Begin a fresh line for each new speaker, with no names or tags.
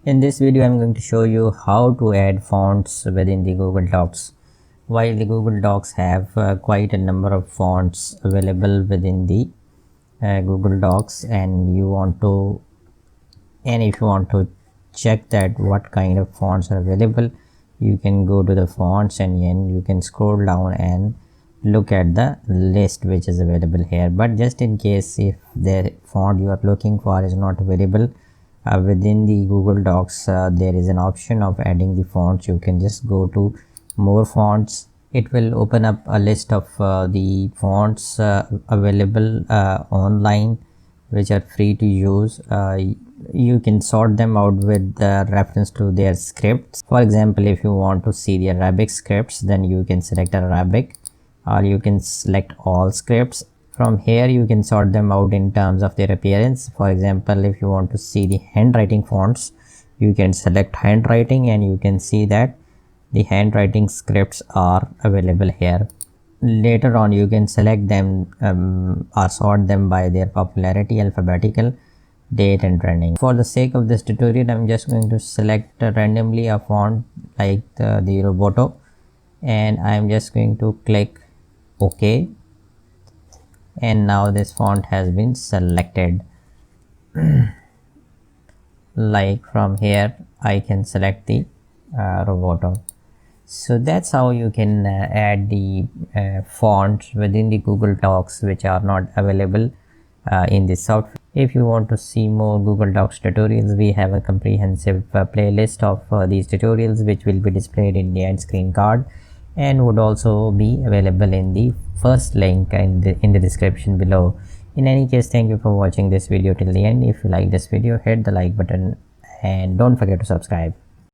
In this video, I'm going to show you how to add fonts within the Google Docs. While the Google Docs have quite a number of fonts available within the Google Docs, and if you want to check that what kind of fonts are available, you can go to the fonts and then you can scroll down and look at the list which is available here. But just in case if the font you are looking for is not available within the Google Docs, there is an option of adding the fonts. You can just go to more fonts. It will open up a list of the fonts available online which are free to use. You can sort them out with reference to their scripts. For example, if you want to see the Arabic scripts, then you can select Arabic, or you can select all scripts. From here you can sort them out in terms of their appearance. For example, if you want to see the handwriting fonts, you can select handwriting and you can see that the handwriting scripts are available here. Later on you can select them or sort them by their popularity, alphabetical, date and trending. For the sake of this tutorial, I'm just going to select randomly a font like the Roboto, and I'm just going to click OK, and now this font has been selected. Like from here I can select the Roboto. So that's how you can add the fonts within the Google Docs which are not available in this software. If you want to see more Google Docs tutorials, we have a comprehensive playlist of these tutorials which will be displayed in the end screen card and would also be available in the first link in the description below. In any case, thank you for watching this video till the end. If you like this video, hit the like button and don't forget to subscribe.